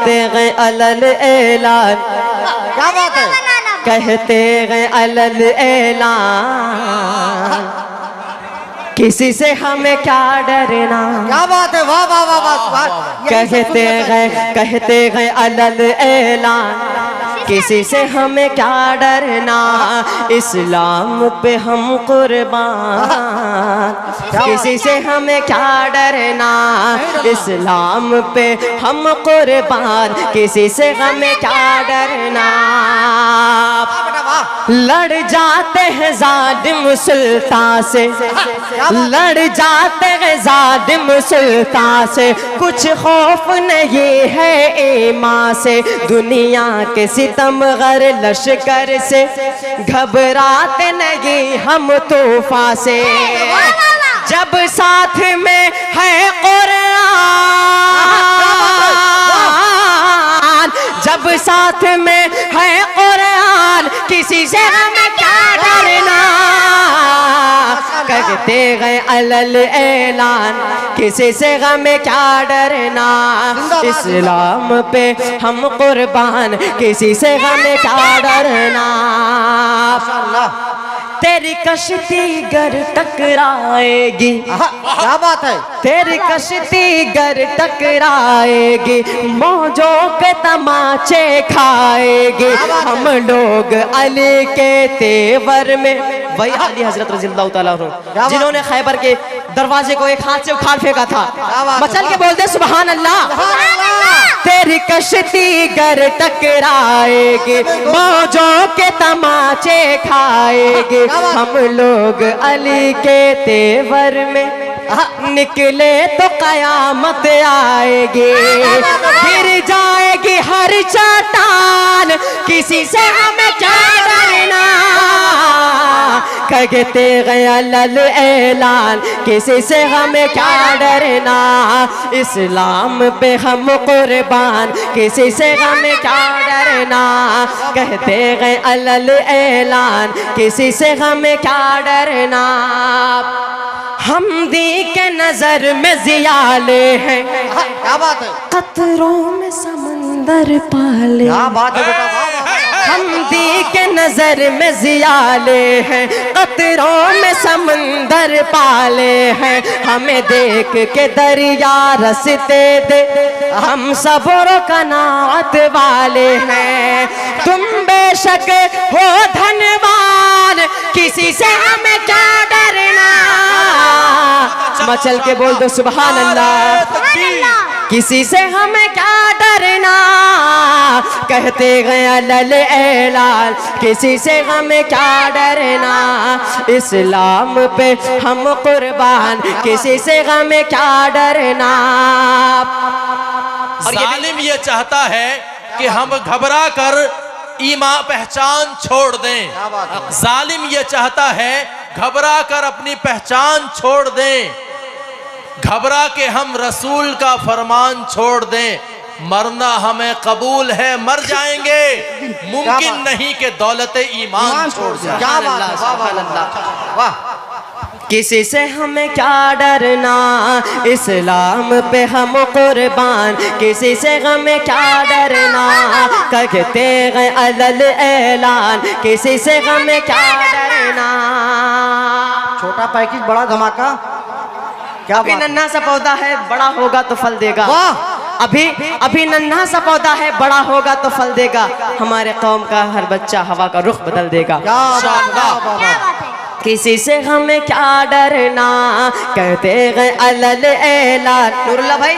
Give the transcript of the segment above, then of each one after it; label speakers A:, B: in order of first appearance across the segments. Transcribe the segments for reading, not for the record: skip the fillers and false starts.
A: कहते गए अलल ऐलान,
B: क्या बात है,
A: कहते गए अलल ऐलान, किसी से हमें क्या डरना।
B: क्या बात है, वाह वाह वाह वाह।
A: कहते गए अलल ऐलान, किसी से हमें क्या डरना, इस्लाम पे हम कुर्बान, किसी से हमें क्या डरना, इस्लाम पे हम कुर्बान, किसी से हमें क्या डरना। लड़ जाते हैं जालिम सुल्तान से, लड़ जाते हैं जालिम सुल्तान से, कुछ खौफ नहीं है ईमान से, दुनिया के सितमगर लश्कर से, घबराते नहीं हम तूफान से, जब साथ में है कुरान, जब साथ में है कुरान, किसी से हमें क्या डरना। कहते गए अलल ऐलान, किसी से हमें क्या डरना, इस्लाम पे हम कुर्बान, किसी से हमें क्या डरना। तेरी कश्ती गर टकराएगी,
B: क्या बात है,
A: तेरी कश्ती गर टकराएगी, मौजों के तमाचे खाएगी, हम लोग अली के तेवर में, वही अली हजरत रज़ियल्लाहु ताला अन्हु जिन्होंने खैबर के दरवाजे को एक हाथ से उखाड़ फेंका था। मचल के बोलते सुभान अल्लाह। तेरी कश्ती गर टकराएगी, मौजों के तमाचे खाएगी, हम लोग अली के तेवर में निकले तो कयामत आएगी, गिर जाएगी हर चट्टान, किसी से हमें क्या डरना। कहते गए अलल ऐलान, किसी से हमें क्या डरना, इस्लाम पे हम कुर्बान, किसी से हमें क्या डरना। कहते गए अलल ऐलान, किसी से हमें क्या डरना। हम दी के नजर में जियाले हैं,
B: क्या बात है,
A: कतरों में समंदर पाले,
B: क्या बात है बेटा,
A: हम दी के नजर में जियाले हैं, कतरों में समंदर पाले हैं, हमें देख के दरिया रसते दे, हम सब्र कनाअत वाले हैं, तुम बेशक हो धनवान, किसी से हमें क्या डरना। मचल के बोल दो सुभान अल्लाह। किसी से हमें क्या डरना। कहते गए अलल ऐलान, किसी से हमें क्या डरना, इस्लाम पे हम कुर्बान, किसी से हमें क्या डरना।
C: जालिम ये चाहता है कि हम घबरा कर ईमान पहचान छोड़ दें, जालिम ये चाहता है घबरा कर अपनी पहचान छोड़ दें, घबरा के हम रसूल का फरमान छोड़ दें, मरना हमें कबूल है, मर जाएंगे, मुमकिन नहीं कि दौलत ईमान छोड़ जाए।
B: वाह।
A: किसी से हमें क्या डरना, इस्लाम पे हम कुर्बान, किसी से हमें क्या डरना। कहते गए अलल ऐलान, किसी से हमें क्या डरना।
B: छोटा पैकेज बड़ा धमाका, क्या
A: अभी नन्हा सा पौधा है, बड़ा होगा तो फल देगा।
B: वाह।
A: अभी नन्हा सा पौधा है, बड़ा होगा तो फल देगा। हमारे कौम का हर बच्चा हवा का रुख बदल देगा। किसी से हमें क्या डरना। कहते गए अलल ऐलान, नूरुल्लाह भाई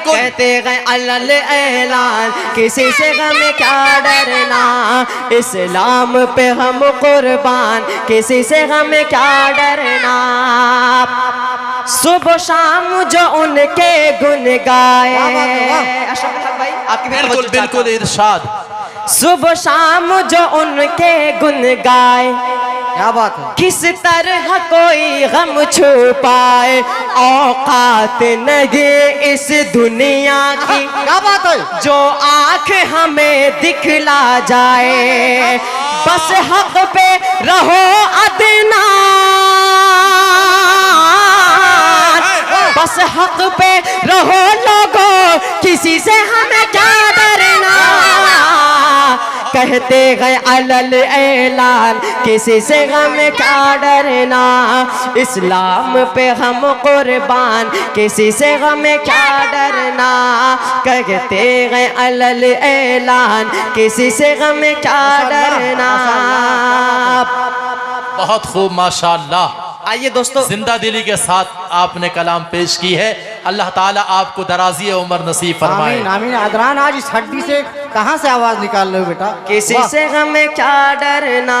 A: कहते गए अलल ऐलान, किसी से हमें क्या डरना, इस्लाम पे हम कुर्बान, किसी से हमें क्या डरना। सुबह शाम जो उनके गुन गाए, भाई आपकी
C: बिल्कुल बिल्कुल इरशाद।
A: सुबह शाम जो उनके गुन गाए,
B: क्या बात है,
A: किस तरह कोई गम छुपाए, औकात नहीं इस दुनिया की,
B: क्या बात है,
A: जो आँख हमें दिखला जाए, बस हक पे रहो अदना, बस हक पे रहो लोगों, किसी से हमें क्या डर कहते गए अलल ऐलान किसी से गम क्या डरना, इस्लाम पे हम कुर्बान किसी से गम क्या डरना, कहते गए अलल ऐलान किसी से गम क्या डरना।
C: बहुत खूब माशाअल्लाह।
A: आइए दोस्तों,
C: जिंदा दिली के साथ आपने कलाम पेश की है। अल्लाह ताला आपको दराज़ी उम्र नसीब फरमाए।
B: आमीन आमीन। अदरान आज इस हड्डी से कहाँ से आवाज निकाल रहे हो बेटा?
A: किसी
B: वाह।
A: से हमें क्या डरना,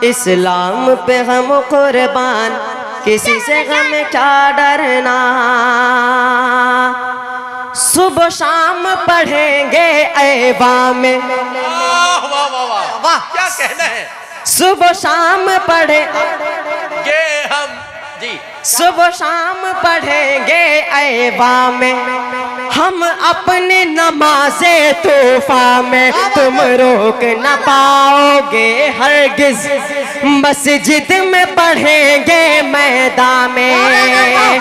A: इस्लाम पे हम कुर्बान किसी से हमें क्या डरना। सुबह शाम पढ़ेंगे ऐबा में,
C: वाह वाह वाह वाह
B: वाह।
C: क्या कहना है
A: सुबह शाम पढ़े
C: कि हम जी
A: सुबह शाम पढ़ेंगे ऐबा में, हम अपने नमाज़े तूफा में, तुम रोक न पाओगे हरगिज, मस्जिद में पढ़ेंगे मैदान में।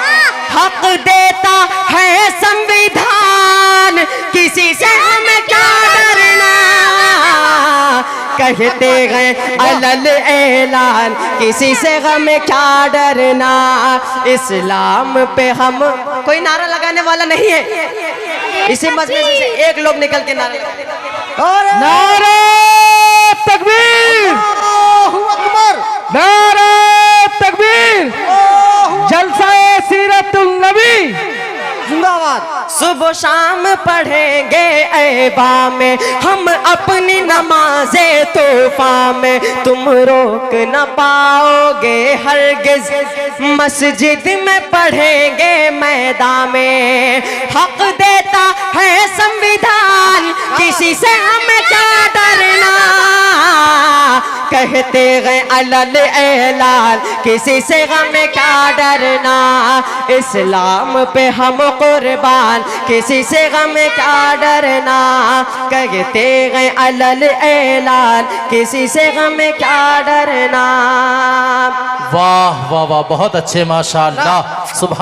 A: हक देता है संविधान किसी से हमें क्या डरना, कहते गए अलल ऐलान किसी से हमें क्या डरना, इस्लाम पे हम। कोई नारा लगाने वाला नहीं है इसी मजलिस से, एक लोग निकल के नारा लगाएं।
D: नारे तकबीर,
B: अल्लाहू अकबर,
D: नारे तकबीर, जलसा-ए सीरतुन नबी
B: जिंदाबाद।
A: सुबह शाम पढ़ेंगे ऐबा में, हम अपनी नमाज़े तोहफा में, तुम रोक न पाओगे हरगिज, मस्जिद में पढ़ेंगे मैदान में। हक देता है संविधान किसी से हमें क्या डरना, कहते गए अलल ऐलान किसी से हमें क्या डरना, इस्लाम पे हम कुर्बान किसी से हमें क्या डरना, कहते गए अलल ऐलान किसी से हमें क्या डरना।
C: वाह वाह वाह, बहुत अच्छे माशाअल्लाह। सुभान